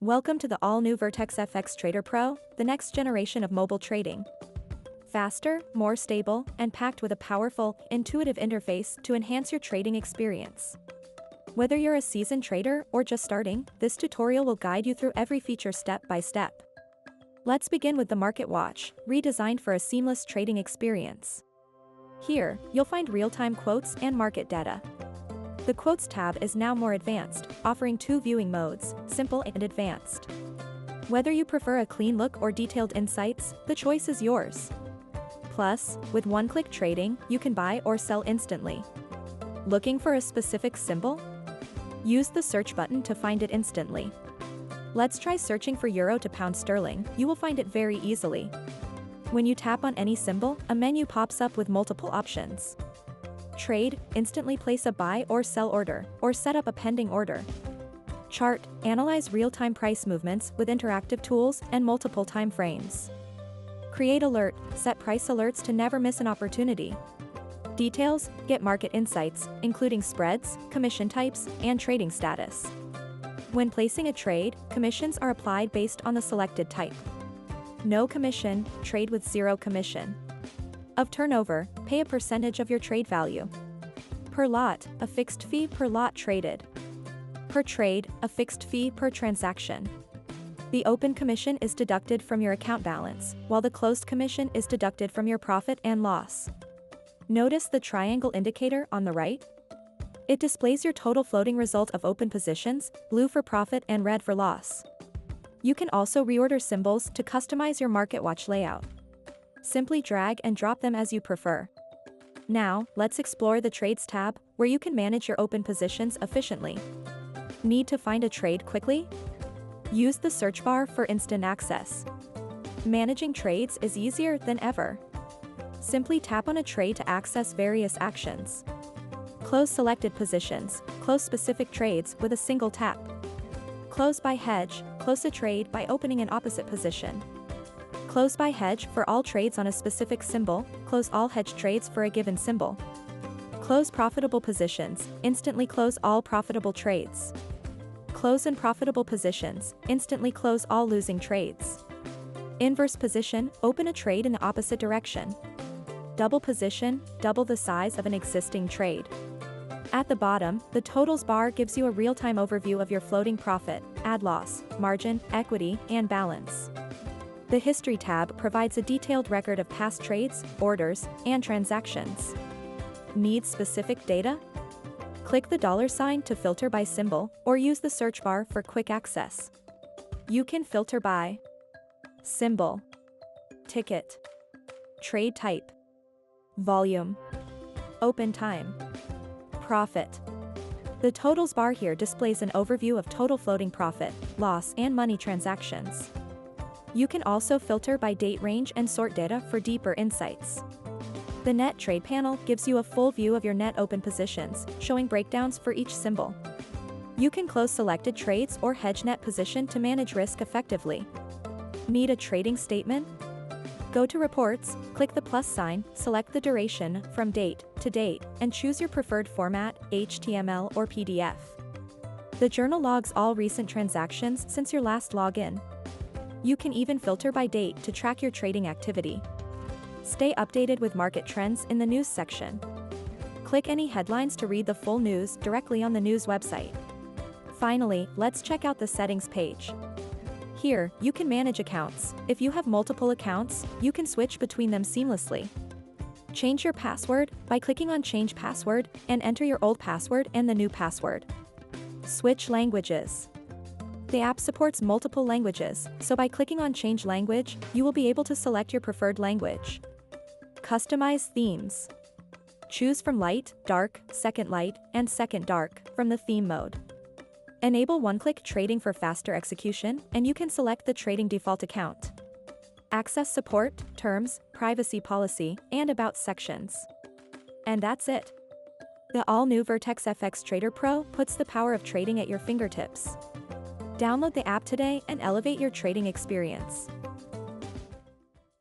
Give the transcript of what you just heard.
Welcome to the all-new VertexFX Trader Pro, the next generation of mobile trading. Faster, more stable, and packed with a powerful, intuitive interface to enhance your trading experience. Whether you're a seasoned trader or just starting, this tutorial will guide you through every feature step by step. Let's begin with the Market Watch, redesigned for a seamless trading experience. Here, you'll find real-time quotes and market data. The Quotes tab is now more advanced, offering two viewing modes, simple and advanced. Whether you prefer a clean look or detailed insights, the choice is yours. Plus, with one-click trading, you can buy or sell instantly. Looking for a specific symbol? Use the search button to find it instantly. Let's try searching for euro to pound sterling. You will find it very easily. When you tap on any symbol, a menu pops up with multiple options. Trade, instantly place a buy or sell order, or set up a pending order. Chart, analyze real-time price movements with interactive tools and multiple time frames. Create alert, set price alerts to never miss an opportunity. Details, get market insights, including spreads, commission types, and trading status. When placing a trade, commissions are applied based on the selected type. No commission, trade with zero commission. Of turnover, pay a percentage of your trade value. Per lot, a fixed fee per lot traded. Per trade, a fixed fee per transaction. The open commission is deducted from your account balance, while the closed commission is deducted from your profit and loss. Notice the triangle indicator on the right? It displays your total floating result of open positions, blue for profit and red for loss. You can also reorder symbols to customize your market watch layout. Simply drag and drop them as you prefer. Now, let's explore the Trades tab, where you can manage your open positions efficiently. Need to find a trade quickly? Use the search bar for instant access. Managing trades is easier than ever. Simply tap on a trade to access various actions. Close selected positions, close specific trades with a single tap. Close by hedge, close a trade by opening an opposite position. Close by hedge for all trades on a specific symbol, close all hedge trades for a given symbol. Close profitable positions, instantly close all profitable trades. Close unprofitable positions, instantly close all losing trades. Inverse position, open a trade in the opposite direction. Double position, double the size of an existing trade. At the bottom, the totals bar gives you a real-time overview of your floating profit, add loss, margin, equity, and balance. The History tab provides a detailed record of past trades, orders, and transactions. Need specific data? Click the $ to filter by symbol, or use the search bar for quick access. You can filter by symbol, ticket, trade type, volume, open time, profit. The totals bar here displays an overview of total floating profit, loss, and money transactions. You can also filter by date range and sort data for deeper insights. The Net Trade panel gives you a full view of your net open positions, showing breakdowns for each symbol. You can close selected trades or hedge net position to manage risk effectively. Need a trading statement? Go to Reports, click the plus sign, select the duration from date to date, and choose your preferred format, HTML or PDF. The journal logs all recent transactions since your last login. You can even filter by date to track your trading activity. Stay updated with market trends in the News section. Click any headlines to read the full news directly on the news website. Finally, let's check out the Settings page. Here, you can manage accounts. If you have multiple accounts, you can switch between them seamlessly. Change your password by clicking on Change Password and enter your old password and the new password. Switch languages. The app supports multiple languages, so by clicking on Change Language, you will be able to select your preferred language. Customize themes. Choose from light, dark, second light, and second dark from the theme mode. Enable one-click trading for faster execution, and you can select the trading default account. Access support, terms, privacy policy, and about sections. And that's it. The all-new VertexFX Trader Pro puts the power of trading at your fingertips. Download the app today and elevate your trading experience.